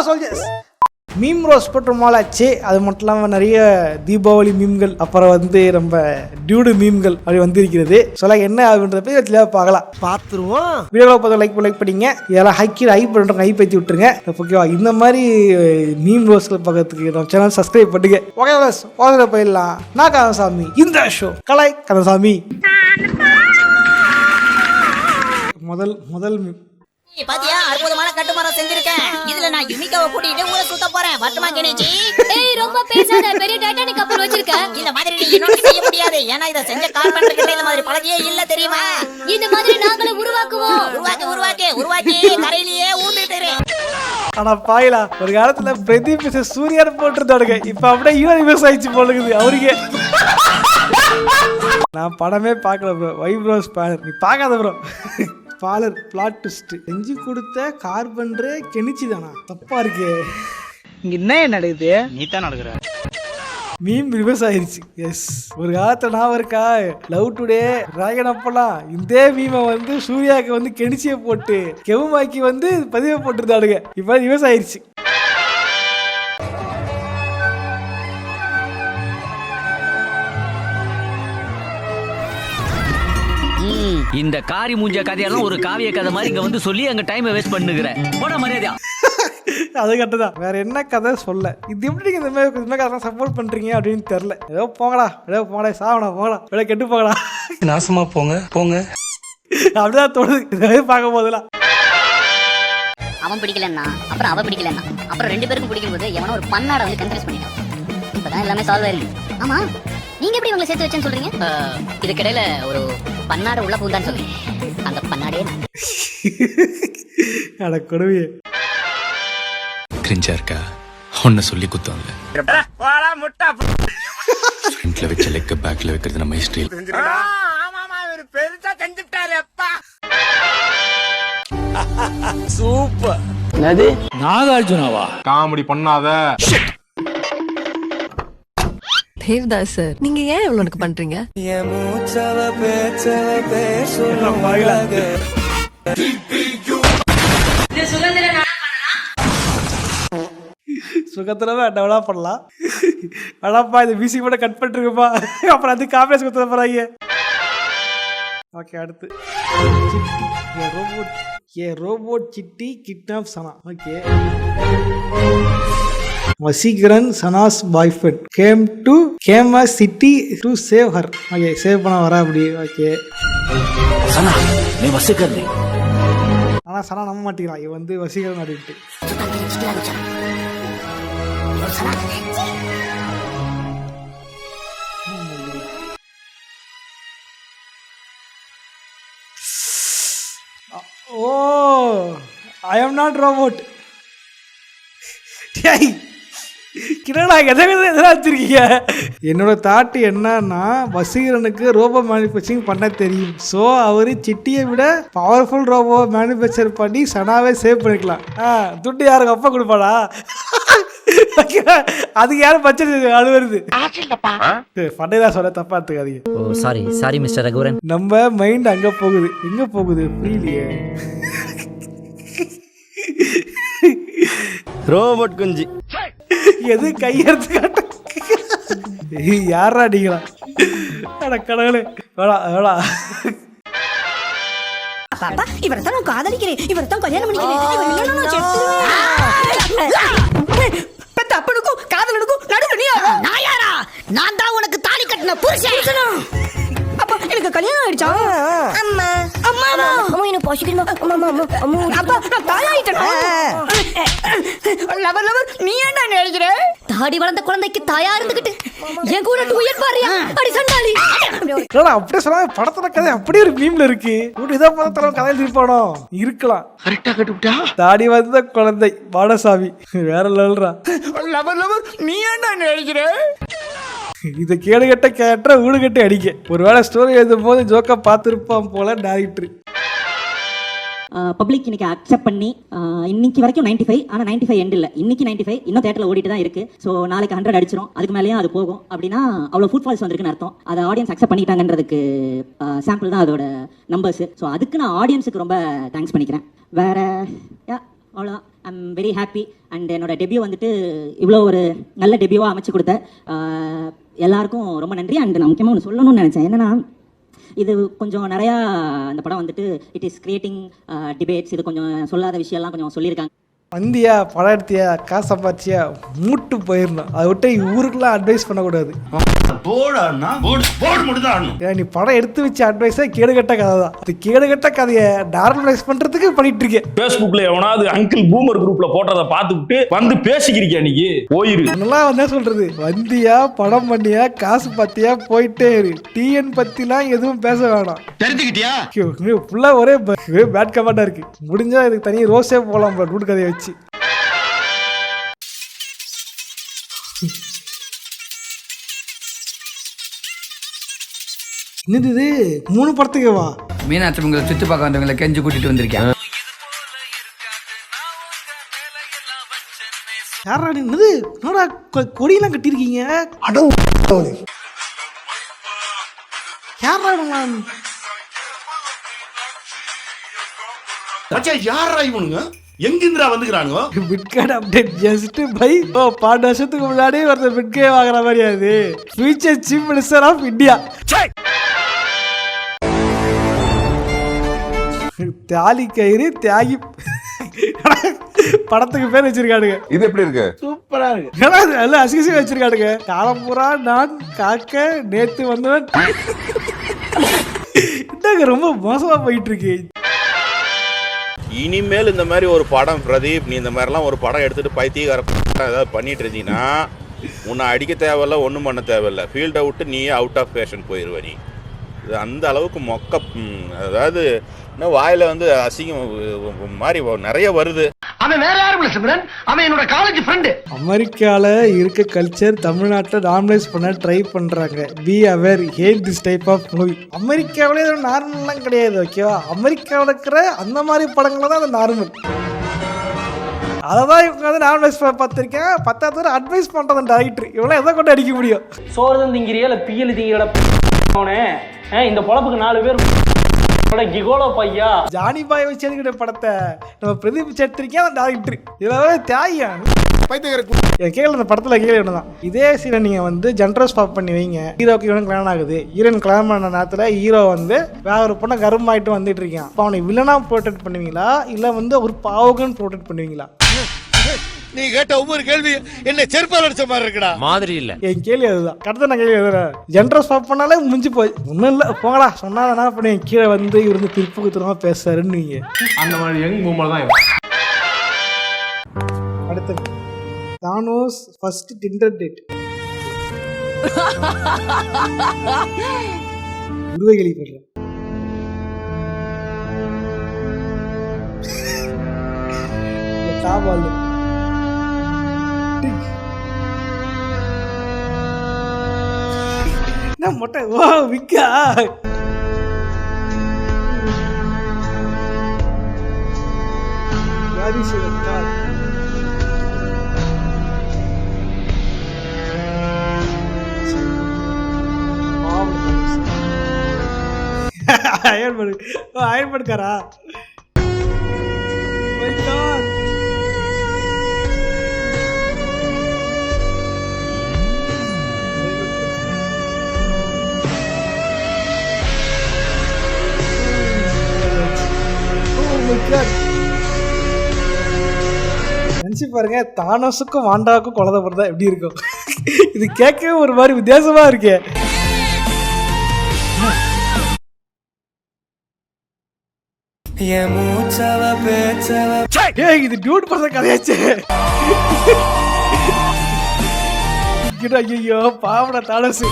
Soldiers. Meme rose போட்டு மாலாச்சு. அது மட்டும் இல்லாமல் நிறைய தீபாவளி மீம்கள், அப்புறம் நம்ம டியூடு மீம்கள் அப்படி வந்திருக்கிறது. சொல்ல என்ன ஆகுன்றத போய் தெளிவாக பார்க்கலாம், பார்த்துருவோம். வீடியோவில் பார்த்து லைக் பண்ணிங்க. இதெல்லாம் ஹை பண்ணுறவங்க ஹை பற்றி விட்டுருங்க, ஓகேவா? இந்த மாதிரி மீம் ரோஸ்கள் பார்க்கறதுக்கு நம்ம சேனல் சப்ஸ்கிரைப் பண்ணுங்க. ஓகே ஓகே, போயிடலாம். நான் கந்தசாமி, இந்த ஷோ கலை கந்தசாமி. முதல் பாத்தியா, அற்புதமான கட்டுமரம் செஞ்சிருக்கேன். இதுல நான் யுமிகாவை கூட்டிட்டு ஊரை சுத்த போறேன். வட்டமா கணேஜி, ஏய் ரொம்ப பேசாத. பெரிய டைட்டானிக் கப்பல் வச்சிருக்க. இந்த மாதிரி நீ இன்னொரு செய்ய முடியாது. ஏன்னா இத செஞ்ச கார்பெண்டர் இந்த மாதிரி பழகியே இல்ல, தெரியுமா? இந்த மாதிரி நாங்களே உருவாக்குவோம். உருவாக்கி கரையிலேயே ஊத்திட்டு. ஆனா பாயிலா, ஒரு காலத்துல பிரதீப் சூர்யான்னு போட்டுருந்தாடுங்க. இப்ப அப்படியே யூனிவர்ஸ் ஆயிடுச்சு போலுக்குது அவருக்கு. நான் படமே பார்க்கல ப்ரோ. வைப்ரோஸ் பாலர் நீ பார்க்காத ப்ரோ. பாலர் பிளாட் ட்விஸ்ட் செஞ்சு கொடுத்த கார்பெண்டரே கெனிச்சுதானா? தப்பா இருக்கு. இங்க என்ன நடக்குது? நீ தான் நடக்குற. மீம் ரிவர்ஸ் ஆயிருச்சு. எஸ், ஒரு காலத்துல நான் இருக்கா லவ் டுடே ராயன் அப்பெல்லாம் இந்த மீமை சூர்யாவுக்கு கெனிச்சியை போட்டு கெவுமாக்கி பதிவை போட்டுருந்தாடுங்க. இப்ப ரிவர்ஸ் ஆயிருச்சு. இந்த காரி மூஞ்ச கதையெல்லாம் ஒரு காவிய கதை மாதிரி இங்க சொல்லி அங்க டைம் வேஸ்ட் பண்ணுகிறேன். போட மரியாதையா. அது கரெக்டுதான். வேற என்ன கதை சொல்ல? இது எப்படி இந்த மாதிரி கதை சப்போர்ட் பண்றீங்க அப்படின்னு தெரியல. ஏதோ போங்கடா சாவடா, போங்கடா, வெளியே கெட்டு போங்கடா, நாசமா போங்க. அப்படிதான் தோணுது பார்க்கும் போதெல்லாம். அவன் பிடிக்கலன்னா அப்புறம் அவ பிடிக்கலன்னா அப்புறம் ரெண்டு பேருக்கும் பிடிக்கும் போது எவனோ ஒரு பண்ணாட கன்ஃபியூஸ் பண்ணிட்டான். இப்பதான் எல்லாமே சால்வ் ஆயிருக்கு. ஆமா, நீங்க எப்படி உங்களை சேர்த்து வச்சேன்னு சொல்றீங்க? இதுக்கிடையில ஒரு பன்னாட உள்ள பூந்தான்னு சொல்றீங்க. அந்த பன்னாடே அட கொடுமையே. கிரிஞ்சா இருக்கா? ஒன்ன சொல்லி குத்தம்ல. ஃப்ரண்ட்ல வச்ச லெக்க பேக்ல வைக்கிறது நம்ம ஹிஸ்டரி. சூப்பர். என்னது நாகார்ஜுனாவா? காமெடி பண்ணாத. தேவ்தாஸ் சார், நீங்க ஏன் இவ்வளவு பண்றீங்க? சுகத்துல டெவலப் பண்ணலாம். அடாப்பா, இந்த மியூசிக் கூட கட் பண்ணிருக்குப்பா. அப்புறம் அது காம்பினேஷன் கொடுத்த போறாங்க. ஓகே, அடுத்து robot Chitti kidnap Sana. Okay, Vaseegaran Sana's boyfriend came a city to save her. Okay, save பண்ண வர அப்படி. ஓகே, சனா நீ வசீகரன். ஆனா சனா நம்ப மாட்டேங்கிறான். இவன் வசீகரன் அப்படின்ட்டு. ஓ, ஐ எம் நாட் ரோபோட். என்னோட தாட்டு என்னன்னா, வசீகரனுக்கு ரோபோ மேனுஃபேக்சரிங் பண்ண தெரியும். ஸோ அவரு சிட்டியை விட பவர்ஃபுல் ரோபோ மேனுஃபேக்சர் பண்ணி சனாவே சேவ் பண்ணிக்கலாம். துட்டு யாருக்கு அப்பா கொடுப்பாடா? அதுக்கு யாரும் பட்ஜெட் அழுவுறது? பண்டைதான் சொல்ல, தப்பா எடுத்துக்காதீங்க. Sorry mister Raghuvaran. நம்ம மைண்ட் அங்க போகுது. எங்க போகுது புரியலையே. ரோபோட் குஞ்சு எது கையெடுத்து காட்ட யாரா அடிங்களா? அட கடவுளே, வேடா வேடா. பாப்பா, இவரைத்தான் நான் காதலிக்கிறேன், இவரைத்தான் கல்யாணம் பண்ணிக்கிறேன். அப்பனுக்கும் காதலனுக்கும் நடுவுல நீ யாரா? நான் தான் உனக்கு தாலி கட்டின புருஷன். அப்பா, எனக்கு கல்யாணம் ஆயிடுச்சா? அம்மா அம்மா அம்மா, எனக்கு பசிக்குமா? அம்மா அம்மா, அப்பா நான் தாயாயிட்டேனா? லவர் நீ ஏன்டா நினைக்கிற? தாடி வளர்ந்த குழந்தைக்கு தாயா இருந்துகிட்டு என் கூட உயிர் பாரியா? அடி சண்டாளி. அப்படியே சொல்லாம படத்துல கதை அப்படியே ஒரு மீம்ல இருக்கு. இதை பார்த்தா கதையில் திருப்பானோ இருக்கலாம். கரெக்டா கட்டுவிட்டா. தாடி வந்த குழந்தை பாடசாமி வேற லெவல்ரா. லவர் நீ ஏன்டா நினைக்கிற? இதை கேட்ட வீடு கட்டி அடிக்க. ஒருவேளை ஸ்டோரி எழுதும் போது ஜோக்கா பார்த்துருப்பான் போல டேரக்டர். பப்ளிக் இன்னைக்கு அக்செப்ட் பண்ணி இன்னைக்கு வரைக்கும் 95, ஆனால் 95 எண்ட் இல்லை, இன்னைக்கு 95 இன்னும் தேட்டரில் ஓடிட்டு தான் இருக்கு. ஸோ நாளைக்கு 100 அடிச்சிடும், அதுக்கு மேலேயும் அது போகும். அப்படின்னா அவ்வளோ ஃபுட்ஃபால்ஸ் வந்திருக்குன்னு அர்த்தம். அதை ஆடியன்ஸ் அக்செப்ட் பண்ணிட்டாங்கன்றதுக்கு சாம்பிள் தான் அதோட நம்பர்ஸ். ஸோ அதுக்கு நான் ஆடியன்ஸுக்கு ரொம்ப தேங்க்ஸ் பண்ணிக்கிறேன். வேற அவ்வளோதான். I'm very happy. அண்ட் என்னோட டெபியூ வந்துட்டு இவ்வளோ ஒரு நல்ல டெபியூவாக அமைச்சு கொடுத்த எல்லாருக்கும் ரொம்ப நன்றி. அண்ட் நான் முக்கியமாக ஒன்று சொல்லணும்னு நினச்சேன். என்னென்னா இது கொஞ்சம் நிறையா இந்த படம் வந்துட்டு இட் இஸ் கிரியேட்டிங் டிபேட்ஸ். இது கொஞ்சம் சொல்லாத விஷயம்லாம் கொஞ்சம் சொல்லியிருக்காங்க. வந்தியா படம் எடுத்தியா காசு சம்பாதிச்சியா மூட்டு போயிடணும். அதை விட்டு ஊருக்குலாம் அட்வைஸ் பண்ணக்கூடாது. ஏன் நீ படம் எடுத்து வச்ச அட்வைஸே கேடுகட்ட கதை தான். அது கேடுகட்ட கதையை நார்மலைஸ் பண்றதுக்கு பண்ணிட்டு இருக்கேன். Facebookல எவனாவது அங்கிள் பூமர் குரூப்ல போட்டதை பார்த்துட்டு வந்து பேசிக்கிறியா நீ போயிரு. என்னெல்லாம் வந்து சொல்றது, வந்தியா படம் பண்ணியா காசு பார்த்தியா போயிட்டே இரு. டிஎன் பத்திலாம் எதுவும் பேச வேணாம். தெரிஞ்சுக்கிட்டியா? ஃபுல்லா ஒரே பேட் கமெண்டா இருக்கு. முடிஞ்சா இதுக்கு தனி ரோஸே போகலாம் டூட் கதையை வச்சு. என்னது இது 3 படத்துக்கு வா? மீனாட்சி உங்களை சுத்தி பார்க்க வந்தவங்களை கெஞ்சு கூட்டிட்டு வந்திருக்கேன். யாரா என்னது என்னடா கொடியெல்லாம் கட்டியிருக்கீங்க? யாரா யாரா இவனுங்க எங்கிந்திரா வந்துக்கிறானுங்க? பிட்கார்டு அப்டேட் ஜஸ்ட் பை 5 வருஷத்துக்கு முன்னாடி ஒருத்தர் பிட்கே வாங்குற மாதிரி அது. Future chief minister of India. தியாகி கயிறு தியாகி படத்துக்கு பேர் வச்சிருக்கானுங்க. இது எப்படி இருக்கு? சூப்பரா இருக்கு. நல்ல அசிகசி வச்சிருக்கானுங்க. காலம்புறா நான் காக்க நேத்து வந்தவன். என்னங்க ரொம்ப மோசமா போயிட்டு இருக்கு. இனிமேல் இந்த மாதிரி ஒரு படம் பிரதீப், நீ இந்த மாதிரிலாம் ஒரு படம் எடுத்துட்டு பைத்தியக்கார ஏதாவது பண்ணிட்டு இருந்தீங்கன்னா உன்னை அடிக்க தேவையில்ல, ஒன்றும் பண்ண தேவையில்ல. ஃபீல்ட் அவுட்டு நீ அவுட் ஆஃப் ஃபேஷன் போயிடுவ. நீ இது அந்த அளவுக்கு மொக்க, அதாவது இன்னும் வாயில வந்து அசிங்கம் மாதிரி நிறைய வருது. அவன் வேற யாரும் இல்ல சிம்ரன், அவன் என்னோட காலேஜ் ஃப்ரெண்டு. அமெரிக்கால இருக்க கல்ச்சர் தமிழ்நாட்டில் நார்மலைஸ் பண்ண ட்ரை பண்றாங்க. Be aware, hate this type of movie. அமெரிக்காவிலே நார்மல்லாம் கிடையாது, ஓகேவா? அமெரிக்காவில் இருக்கிற அந்த மாதிரி படங்கள் தான் அது நார்மல். அதை தான் இவங்க வந்து நார்மலைஸ் பார்த்துருக்கேன். 10வது அட்வைஸ் பண்றது அந்த டைரக்டர். இவெல்லாம் எதை கொண்டு அடிக்க முடியும்? சோறு திங்கிறியா இல்லை பியல் திங்கிற இந்த பொழப்புக்கு 4 பேர் கிகோலோ பையா ஜானி பாய் வச்சு எடுக்கிற படத்தை நம்ம பிரதீப் சேர்த்திருக்கேன் அந்த டைரக்டர். இதில் தியாகியா கேள்வி அந்த படத்தில் கேள்வி தான். இதே சீனை நீங்கள் வந்து ஜென்ரஸ் பாப் பண்ணி வைங்க. ஹீரோக்கு இவனுக்கு கல்யாணம் ஆகுது. ஹீரோயின் கல்யாணம் பண்ண நேரத்தில் ஹீரோ வந்து வேற ஒரு பொண்ணை கருமாயிட்டு வந்துட்டு இருக்கான். அப்போ அவனை வில்லனா ப்ரோடெக்ட் பண்ணுவீங்களா இல்லை வந்து ஒரு பாவகன் ப்ரோடெக்ட் பண்ணுவீங்களா? நீ கேட்ட ஒவ்வொரு கேள்வி என்ன செருப்பால் அடிச்ச மாதிரி இருக்குடா. மாதிரி இல்ல என் கேள்வி அதுதான். கரெக்டாக நான் கேள்வி அதுதான். ஜென்ரஸ் பாப் பண்ணாலே முடிஞ்சு போய் ஒன்றும் இல்லை போங்கடா சொன்னா என்ன பண்ணி கீழே வந்து இவர் வந்து திருப்பு குத்துறமா பேசுறாருன்னு நீங்க அந்த மாதிரி யங் பூமர் தான். அடுத்து தானோஸ் ஃபர்ஸ்ட் டிண்டர் டேட். உருவகளி பண்ற தாபால் என்ன மொட்டை ஓ விக்கா அயன் பண்ணுக்காரா? நினைச்சு பாருங்க, தானோஸுக்கும் வாண்டாவுக்கும் குழந்தை பிறந்தா எப்படி இருக்கும்? இது கேட்கவே ஒரு மாதிரி வித்தியாசமா இருக்கே. இது டியூட் பண்ற கதையாச்சு. ஐயோ பாவடா தானோஸ்.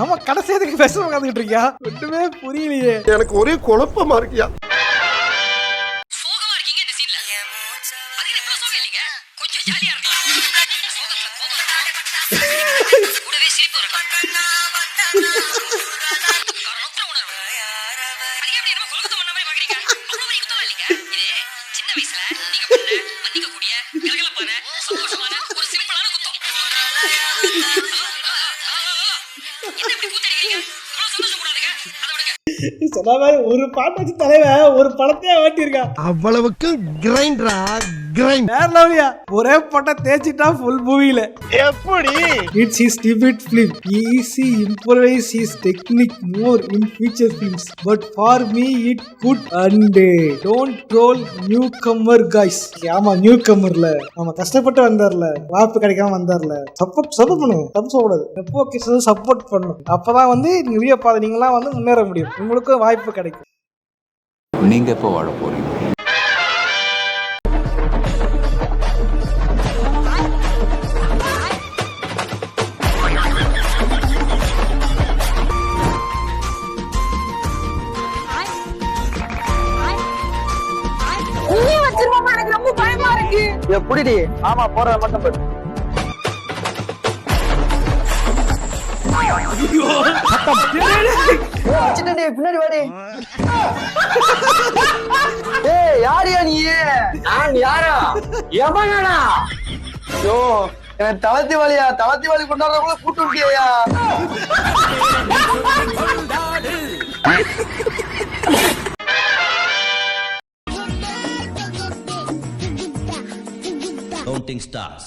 ஆமா கடைசி எதுக்கு பேச உட்காந்துட்டு இருக்கியா? ஒண்ணுமே புரியலையே. எனக்கு ஒரே குழப்பமா இருக்கியா? சொன்ன மாதிரி ஒரு பாட்டு வச்சு தலைவன் ஒரு படத்தையே ஓட்டியிருக்கான். அவ்வளவுக்கு கிரைண்டரா கிரைண்ட் வேற லெவலியா ஒரே படம் தேய்ச்சிட்டா ஃபுல் மூவில. எப்படி? It's his debit film. Easy improvise his technique more in future films. But for me it good and don't troll new comer guys. ஆமா நியூ கம்மர்ல ஆமா கஷ்டப்பட்டு வந்தார்ல, வாய்ப்பு கிடைக்காம வந்தார்ல. சப்போர்ட் பண்ணுங்க, தப்பு சொல்லக்கூடாது. எப்போ சப்போர்ட் பண்ணும். அப்பதான் வந்து நீங்க வீடியோ பார்த்து நீங்களாம் வந்து முன்னேற முடியும், உங்களுக்கு வாய்ப்பு கிடைக்கும். நீங்க எப்போ வாழ போறீங்க? எனக்கு ரொம்ப பயமா இருக்கு. எப்படிடி? ஆமா போற மட்டும் போடு. பின்னாடி வாடி. ஏய் யாரியா நீ? நான் யாரா? எவனா? யோ எனக்கு தளத்தி வலி கொண்டாடுறவங்கள கூட்டு விட்டியா? Counting stars.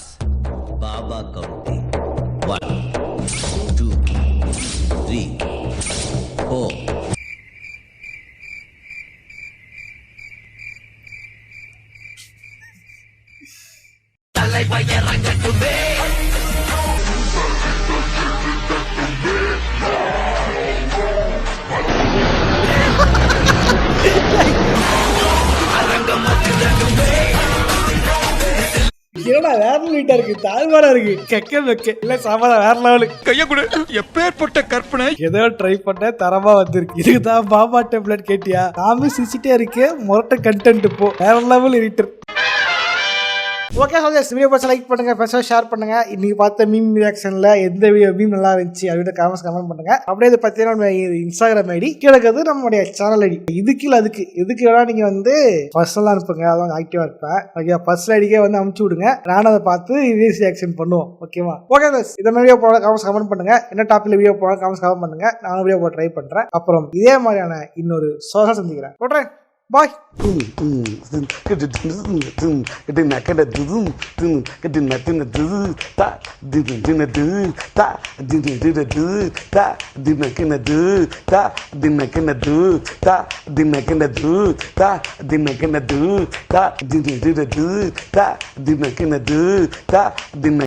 Baba counting. 1, 2, 3, 4. என்னடா வேற நீட்டா இருக்கு, தாழ்வாரா இருக்கு, கெக்க வெக்க இல்ல சாமான் வேற லெவலு. கைய கூட எப்பேற்பட்ட கற்பனை. ஏதோ ட்ரை பண்ண தரமா வந்திருக்கு. இதுக்குதான் பாபா டெம்ப்ளேட் கேட்டியா? நாம சிரிச்சிட்டே இருக்கேன், முரட்ட கண்டென்ட் போ வேற level editor. Okay soldiers, video பார்த்து லைக் பண்ணுங்க, ஃபர்ஸ்ட் ஷேர் பண்ணுங்க. இன்னைக்கு பார்த்த மீம் ரியாக்ஷன்ல எந்த மீம் நல்லா இருந்துச்சு அப்படின்ற கமெண்ட் பண்ணுங்க. அப்படியே இது பார்த்தீங்கன்னா இன்ஸ்டாகிராம் ஐடி கீழே இருக்கிறது நம்மளுடைய சேனல் ஐடி. இதுக்கு அதுக்கு எதுக்கு வேணா நீங்க வந்து பர்சனலா அனுப்புங்க, அதான் ஆக்டிவா இருப்பேன். ஓகே பர்சனல் ஐடிக்கே வந்து அனுப்பிச்சு விடுங்க, நானும் அதை பார்த்து ரீல்ஸ் ரியாக்ஷன் பண்ணுவோம். ஓகேவா? ஓகே இந்த மாதிரி வீடியோ போட கமெண்ட் பண்ணுங்க, என்ன டாபிக்ல வீடியோ போட கமெண்ட் பண்ணுங்க, நானும் வீடியோ போட ட்ரை பண்றேன். அப்புறம் இதே மாதிரியான இன்னொரு சோகா சந்திக்கிறேன். போடுறேன், பாய்.